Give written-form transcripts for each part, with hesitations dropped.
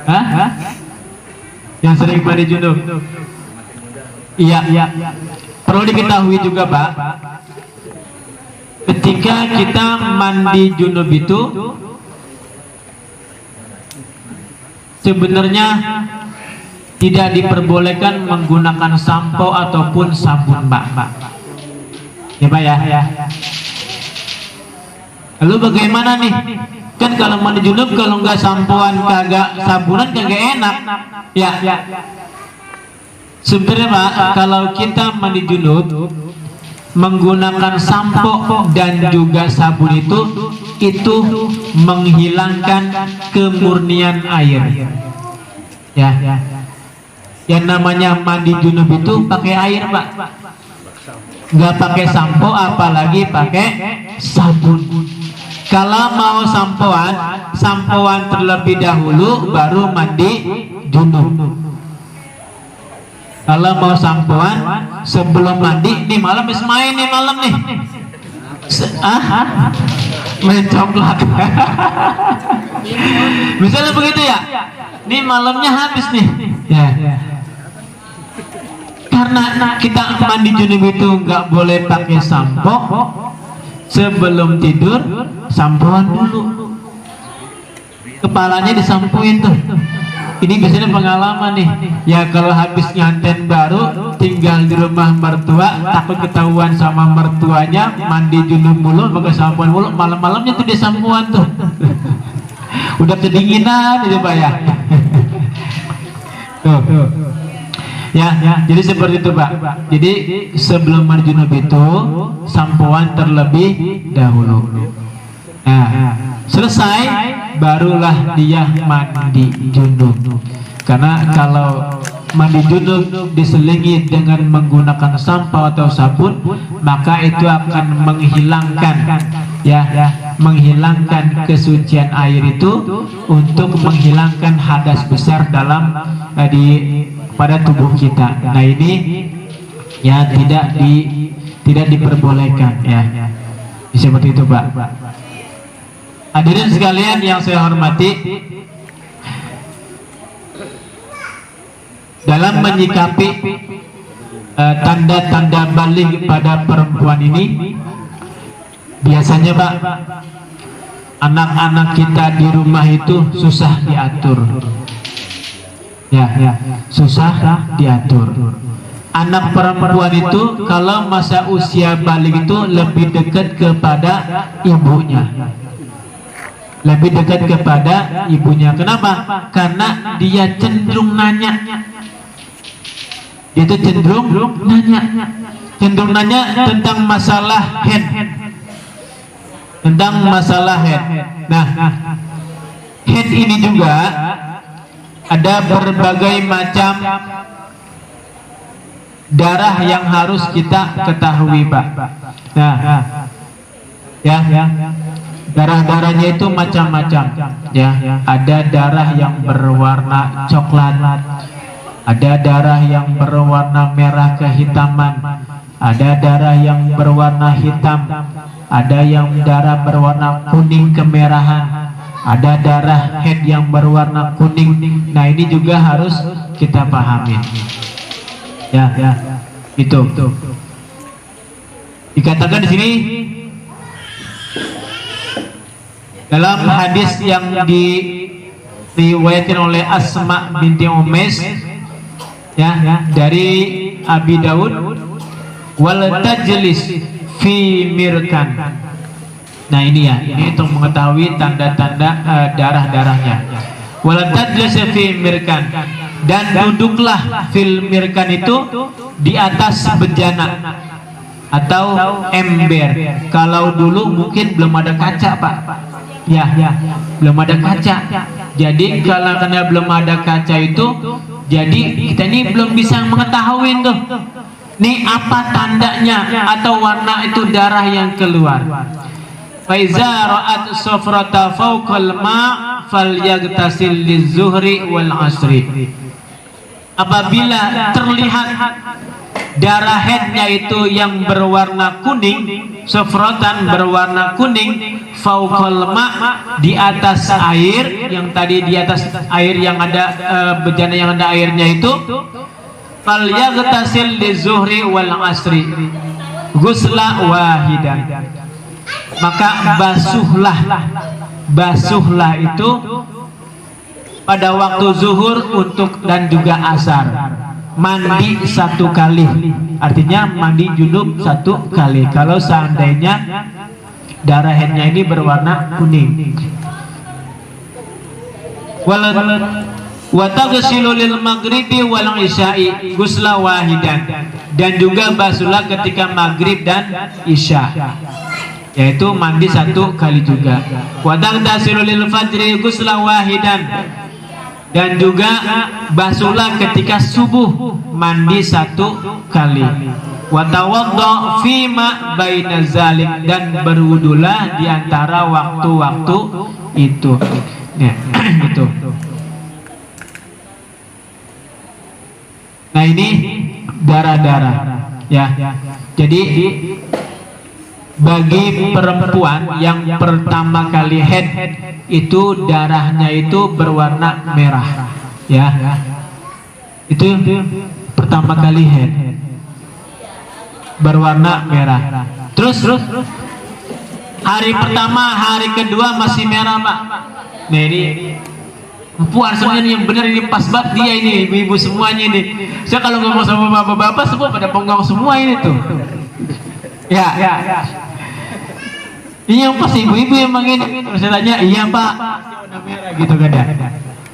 Hah? Yang sering mandi junub. Iya, iya. Perlu diketahui juga, Pak. Ketika kita mandi junub itu sebenarnya tidak diperbolehkan menggunakan sampo ataupun sabun, Pak. Ya, Pak ya. Lalu bagaimana nih? Kan kalau mandi junub kalau nggak sampoan kagak sabunan kagak enak. Ya. Sebenarnya Pak, kalau kita mandi junub menggunakan sampo dan juga sabun itu menghilangkan kemurnian air. Ya. Yang namanya mandi junub itu pakai air, Pak. Nggak pakai sampo apalagi pakai sabun. Kalau mau sampoan terlebih dahulu baru mandi junub. Kalau mau sampoan sebelum mandi, nih malam habis main nih malam nih. Main coklat. Misalnya begitu ya. Nih malamnya habis nih. Ya. Karena kita mandi junub itu nggak boleh pakai sampo. Sebelum tidur sampoan dulu, kepalanya disampuin tuh. Ini biasanya pengalaman nih ya, kalau habis nganten baru tinggal di rumah mertua, takut ketahuan sama mertuanya mandi junub mulu pakai sampoan mulu, malam-malamnya tuh dia sampoan tuh. Udah kedinginan itu Pak ya. Tuh. Ya, jadi seperti itu Pak. Jadi sebelum mandi junub itu sampoan terlebih dahulu. Nah, selesai barulah dia mandi junub. Karena kalau mandi junub diselingi dengan menggunakan sampo atau sabun, maka itu akan menghilangkan kesucian air itu untuk menghilangkan hadas besar dalam pada tubuh kita. Nah ini ya tidak diperbolehkan ya. Seperti itu Pak. Hadirin sekalian yang saya hormati, dalam menyikapi tanda-tanda balik pada perempuan ini, biasanya Pak, anak-anak kita di rumah itu susah diatur. Ya, susah diatur. Anak perempuan itu kalau masa usia balik itu lebih dekat kepada ibunya. Lebih dekat kepada ibunya. Kenapa? Karena dia cenderung nanya. Dia itu cenderung nanya tentang masalah head. Nah, head ini juga ada berbagai macam darah yang harus kita ketahui Pak. Nah, ya. Darah-darahnya itu macam-macam ya. Ada darah yang berwarna coklat, ada darah yang berwarna merah kehitaman, ada darah yang berwarna hitam, ada yang darah berwarna kuning kemerahan, ada darah head yang berwarna kuning. Nah ini juga harus kita pahami ya. Itu dikatakan di sini dalam hadis yang diriwayatkan oleh Asma binti Umais ya, dari Abi Daud, wal tajlis fi mirkan. Nah ini ya, ini untuk mengetahui tanda-tanda darah-darahnya. Wal tajlis fi mirkan, dan duduklah fil mirkan itu di atas bejana atau ember. Kalau dulu mungkin belum ada kaca Pak. Ya, belum ada kaca. Jadi kalau karena belum ada kaca itu, jadi kita ini belum bisa mengetahui tuh, nih apa tandanya atau warna itu darah yang keluar. Faiza ra'at safrata fawqal ma' falyaghtasil lizuhri wal asri. Apabila terlihat darah haidnya itu yang berwarna kuning, sofrotan berwarna kuning, fauqal ma, di atas air, yang tadi di atas air yang ada bejana yang ada airnya itu, fal yaghtasil li zuhri wal asri ghusla wahidan, maka basuhlah itu pada waktu zuhur untuk dan juga asar, mandi 1 kali, artinya mandi junub 1 kali kalau seandainya darah haidnya ini berwarna kuning. Wa taghsilu lil maghribi wal isya'i ghusla wahidan, dan juga basuhlah ketika maghrib dan isya, yaitu mandi 1 kali juga. Wa taghsilu lil fajri ghusla wahidan, dan juga basuhlah ketika subuh, mandi 1 kali. Wa tawaddo fima baina zalik, dan berwudulah di antara waktu-waktu itu. Ya, itu. Nah, ini darah-darah ya. Jadi bagi perempuan yang pertama kali haid itu darahnya itu berwarna merah ya. Itu pertama kali haid berwarna merah. Terus hari pertama, hari kedua masih merah, Pak. Nah, ini perempuan semuanya yang benar, ini pas banget dia ini, ibu-ibu semuanya ini. Saya kalau ngomong sama bapak-bapak semua pada bengong semua ini tuh. Ya. Ini yang pas ibu-ibu emang ini. Terus saya tanya, iya Pak, warna merah gitu kan ya.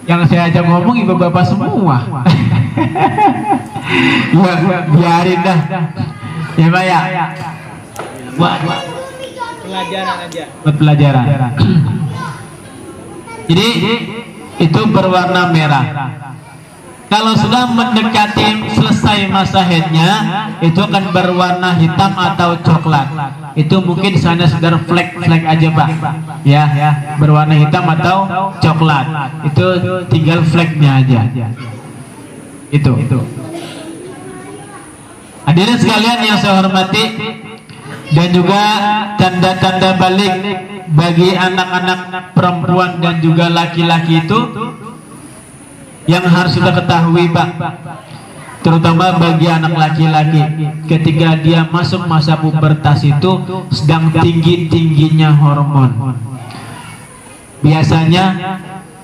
Yang saya ajak ngomong ibu bapak semua. Ya, biarin dah. Ya Pak ya. Buat pelajaran aja. Buat pelajaran. Jadi itu berwarna merah. Kalau sudah mendekati selesai masa haidnya, itu akan berwarna hitam atau coklat. Itu mungkin hanya sekedar flek-flek aja Pak. Ya, berwarna hitam atau coklat. Itu tinggal fleknya aja. Itu. Hadirin sekalian yang saya hormati, dan juga tanda-tanda balik bagi anak-anak perempuan dan juga laki-laki itu yang harus kita ketahui Pak, terutama bagi anak laki-laki, ketika dia masuk masa pubertas itu sedang tinggi-tingginya hormon. Biasanya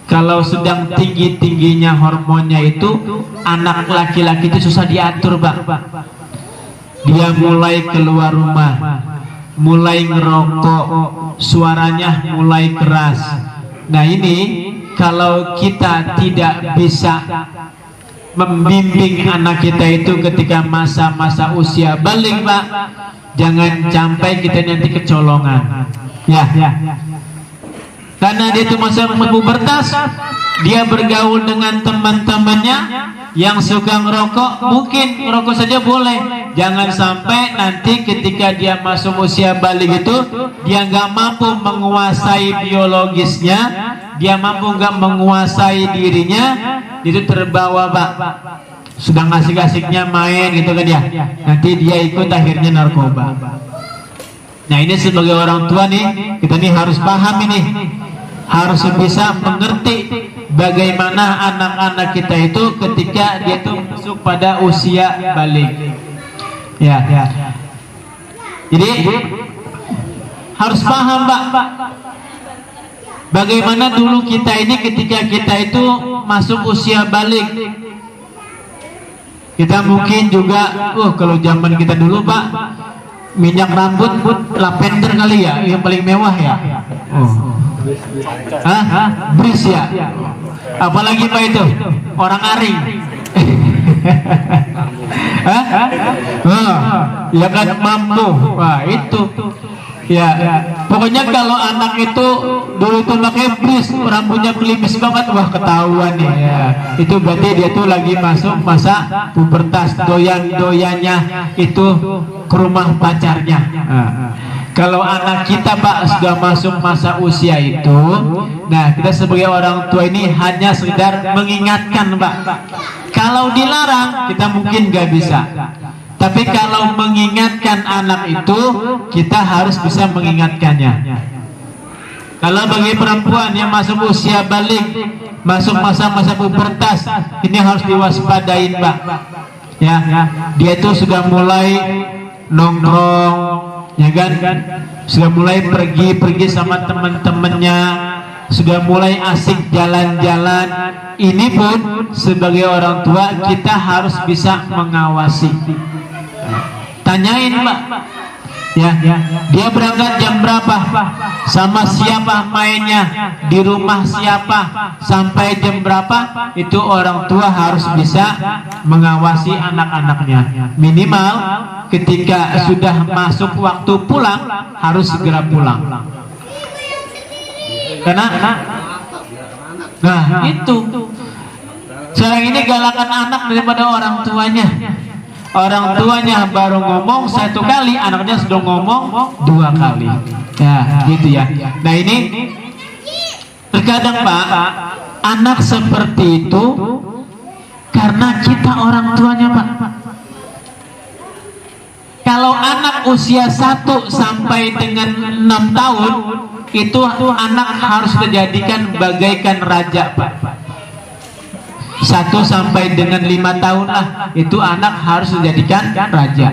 kalau sedang tinggi-tingginya hormonnya itu, anak laki-laki itu susah diatur Pak. Dia mulai keluar rumah, mulai ngerokok, suaranya mulai keras. Nah, ini kalau kita tidak bisa membimbing anak kita itu ketika masa-masa usia balik Pak, jangan sampai kita nanti kecolongan. Ya. Karena dia itu masa pubertas, dia bergaul dengan teman-temannya yang suka ngerokok, mungkin ngerokok saja boleh. Jangan sampai nanti ketika dia masuk usia balik itu, dia nggak mampu menguasai biologisnya, dia mampu nggak menguasai dirinya, itu terbawa Pak. Sedang asik-asiknya main gitu kan ya, nanti dia ikut akhirnya narkoba. Nah, ini sebagai orang tua nih, kita nih harus paham ini, harus bisa mengerti bagaimana anak-anak kita itu ketika dia itu masuk pada usia balik. Ya. Jadi harus paham Pak, bagaimana dulu kita ini ketika kita itu masuk usia balik. Kita mungkin juga, kalau zaman kita dulu Pak, minyak rambut lavender kali ya, yang paling mewah ya. Bris ya. Apalagi Pak itu orang aring. Ya kan, mampu. Wah, itu. Ya. Pokoknya kalau anak itu dulu itu pakai bris, rambutnya gelimis banget, wah ketahuan nih. Ya. Itu berarti dia tuh lagi masuk masa pubertas, doyan-doyannya itu ke rumah pacarnya. Kalau anak kita Pak sudah masuk masa usia itu, nah kita sebagai orang tua ini hanya sekedar mengingatkan Pak. Kalau dilarang kita mungkin gak bisa, Tapi kalau mengingatkan anak itu, kita harus bisa mengingatkannya. Kalau bagi perempuan yang masuk usia balik, masuk masa-masa pubertas, ini harus diwaspadain, Mbak. Ya, dia itu sudah mulai nongkrong, ya kan? Sudah mulai pergi sama teman-temannya, sudah mulai asik jalan-jalan. Ini pun sebagai orang tua kita harus bisa mengawasi. Tanyain, Mbak, ya, dia berangkat jam berapa, sama siapa mainnya, di rumah siapa, sampai jam berapa. Itu orang tua harus bisa mengawasi anak-anaknya. Minimal ketika sudah masuk waktu pulang, harus segera pulang. Karena nah itu sekarang ini galakan anak daripada orang tuanya. Orang tuanya baru ngomong satu kali, anaknya sudah ngomong dua kali. Ya, gitu ya. Nah ini terkadang, Pak, anak seperti itu karena kita orang tuanya, Pak. Kalau anak usia 1 sampai dengan 6 tahun, itu anak harus dijadikan bagaikan raja, Pak. 1 sampai dengan 5 tahun lah, itu anak harus dijadikan raja.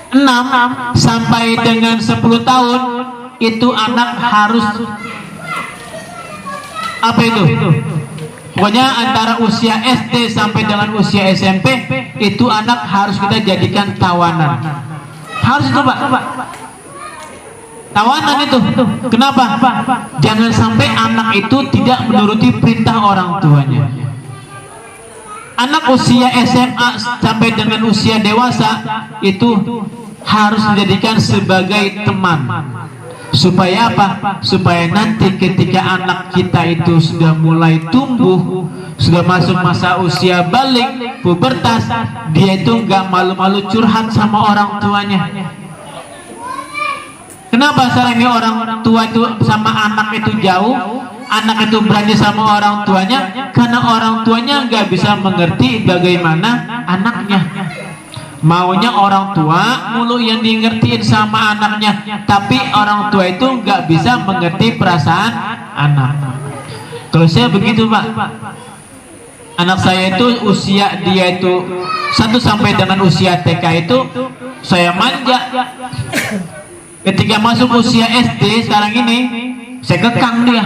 6 sampai dengan 10 tahun, itu anak harus apa itu? Pokoknya antara usia SD sampai dengan usia SMP, itu anak harus kita jadikan tawanan. Harus itu, Pak. Tawanan itu. Kenapa? Jangan sampai anak itu tidak menuruti perintah orang tuanya. Anak usia SMA sampai dengan usia dewasa itu harus dijadikan sebagai teman. Supaya apa? Supaya nanti ketika anak kita itu sudah mulai tumbuh, sudah masuk masa usia balik, pubertas, dia itu nggak malu-malu curhat sama orang tuanya. Kenapa sekarang ini orang tua itu sama anak itu jauh? Anak itu berani sama orang tuanya karena orang tuanya nggak bisa mengerti bagaimana anaknya. Maunya orang tua mulu yang di ngertiin sama anaknya, tapi orang tua itu nggak bisa mengerti perasaan anak. Kalau saya begitu, Pak. Anak saya itu usia dia itu 1 sampai dengan usia TK itu saya manja. Ketika masuk usia SD sekarang ini, saya kekang dia.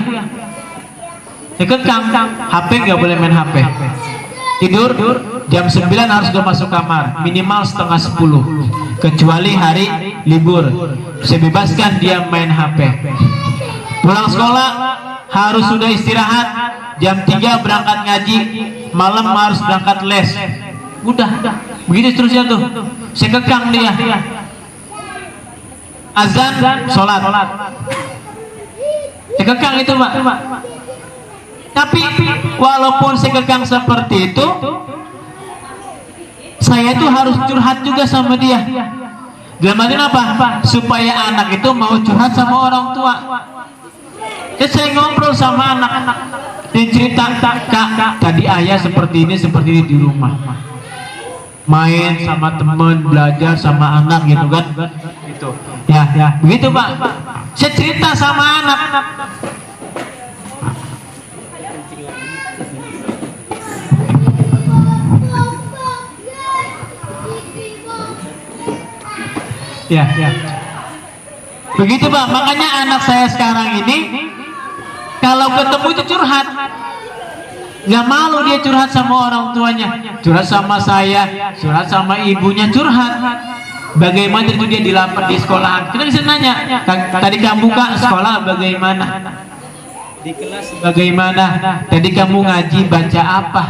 Saya kekang, HP nggak boleh main HP. Tidur jam 9 harus sudah masuk kamar, minimal setengah 10. Kecuali hari libur, saya bebaskan dia main HP. Pulang sekolah harus sudah istirahat, jam 3 berangkat ngaji, malam harus berangkat les. Udah, begitu terusnya tuh. Saya kekang dia. Azan, sholat. Saya kekang itu, Pak. Tapi walaupun saya kekang seperti itu, saya itu harus curhat juga sama dia. Dalam arti apa? Supaya anak itu mau curhat sama orang tua. Ya, saya ngobrol sama anak-anak, dia cerita, Kak, tadi ayah seperti ini di rumah. Main sama teman, belajar sama anak gitu kan. Gitu. Ya, begitu, Pak. Saya cerita sama anak. Ya. Begitu, Pak. Makanya anak saya sekarang ini kalau ketemu itu curhat. Nggak malu dia curhat sama orang tuanya, curhat sama saya, curhat sama ibunya, curhat. Bagaimana itu dia dilapat di sekolahan. Kita bisa nanya, tadi kamu Kak sekolah bagaimana? Di kelas bagaimana? Tadi kamu ngaji baca apa?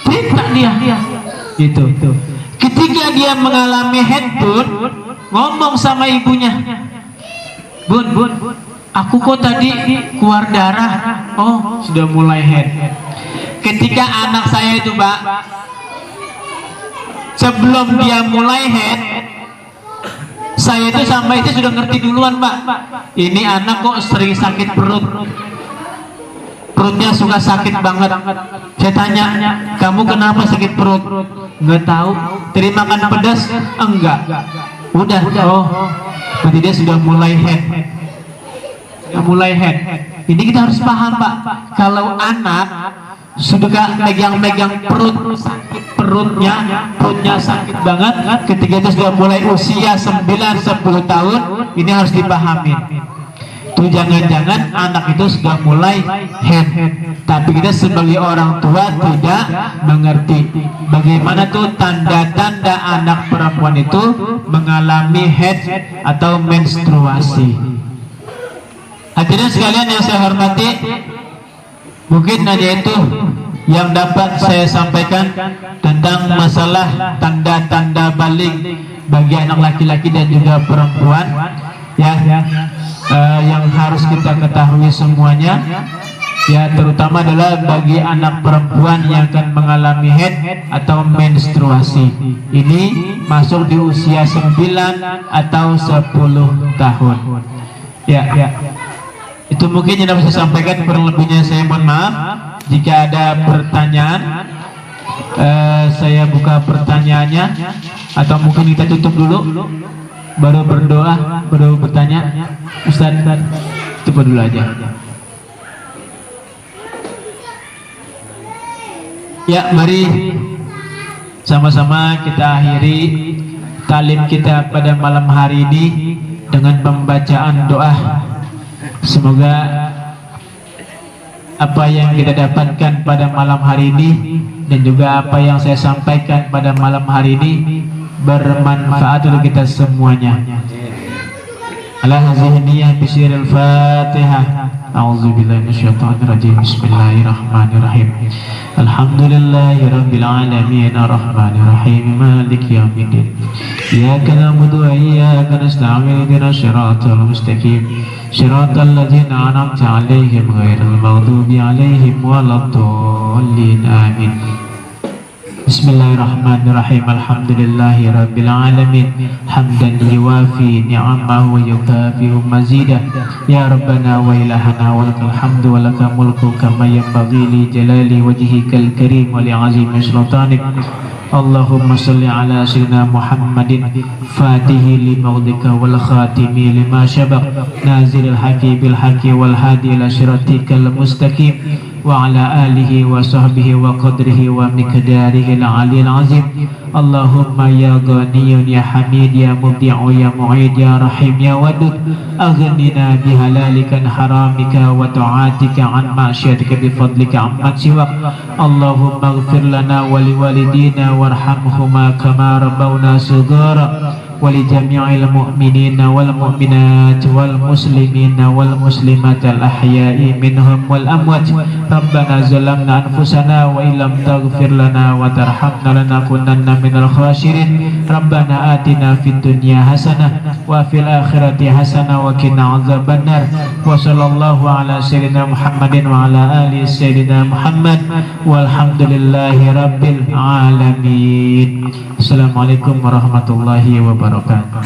Cerita dia. Gitu. Ketika dia mengalami headburn, ngomong sama ibunya, Bun, aku kok tadi keluar darah. Oh, sudah mulai head. Ketika anak saya itu, Pak, sebelum dia mulai head, saya itu sampai itu sudah ngerti duluan, Pak. Ini anak kok sering sakit perut. Perutnya suka sakit banget. Saya tanya, kamu kenapa sakit perut? nggak tahu. Terima makan pedas? Enggak. Udah. Oh, berarti dia sudah mulai head. Ini kita harus paham, Pak. Kalau anak sudah megang-megang perutnya sakit banget, ketika itu sudah mulai usia 9-10 tahun, ini harus dipahami. Tuh jangan-jangan anak itu sudah mulai head, tapi kita sebagai orang tua tidak mengerti bagaimana tuh tanda-tanda anak perempuan itu mengalami head atau menstruasi. Hadirin sekalian yang saya hormati, mungkin hanya itu yang dapat saya sampaikan tentang masalah tanda-tanda balik bagi anak laki-laki dan juga perempuan, yang harus kita ketahui semuanya, ya, terutama adalah bagi anak perempuan yang akan mengalami head atau menstruasi. Ini masuk di usia 9 atau 10 tahun. Ya. Itu mungkin yang dapat saya sampaikan, kurang lebihnya saya mohon maaf. Jika ada pertanyaan, saya buka pertanyaannya, atau mungkin kita tutup dulu, baru berdoa, baru bertanya. Ustaz, coba dulu aja. Ya, mari sama-sama kita akhiri talim kita pada malam hari ini dengan pembacaan doa. Semoga apa yang kita dapatkan pada malam hari ini dan juga apa yang saya sampaikan pada malam hari ini bermanfaat untuk kita semuanya. Ala zihniyah bisiril Fatihah. A'udzubillahi minasyaitonir rajim. Bismillahirrahmanirrahim. Alhamdulillahirabbil alamin arrahmanir rahim maliki yaumiddin. Iyyaka na'budu wa iyyaka nasta'in ihdinas siratal mustaqim. Shiratal ladzina an'amta 'alaihim ghairil maghdubi 'alaihim waladdallin. Amin. Bismillahirrahmanirrahim. Alhamdulillahi rabbil alamin hamdan yuwafi ni'amahu wa yukafi'u mazidah. Ya Rabbana wa ilahana wa lakal hamdu wa lakal mulku kama yanbaghi li jalali wajhikal karim wa li'azimi sultanik. Allahumma salli ala sayyidina Muhammadin fatihi limawdika wal khatimi lima syabaq nazilil haqi bil haqi wal hadi ila siratikal mustaqim wa ala alihi wa sahbihi wa qadrihi wa miqdarihi al-aliyil azim. Allahumma ya ghaniyun ya hamid ya mubdi'u ya mu'id ya rahim ya wadud, aghnina bihalalika an haramika wa ta'atika an ma'syiatika bifadlika amman siwak. Allahumma ighfir lana wa liwalidina warhamhuma kama rabbawna shighara wa li jami'il mu'minina wal mu'minat wal muslimina wal muslimat al ahya'i minhum wal amwat. Rabbana zalamna anfusana wa illam taghfir lana wa tarhamna lanakunanna minal khasirin. Rabbana atina fid dunya hasanah wa fil akhirati hasanah wa qina adzabannar. Wa sallallahu ala sayyidina Muhammadin wa ala ali sayyidina Muhammad walhamdulillahi rabbil alamin. Assalamualaikum warahmatullahi wabarakatuh.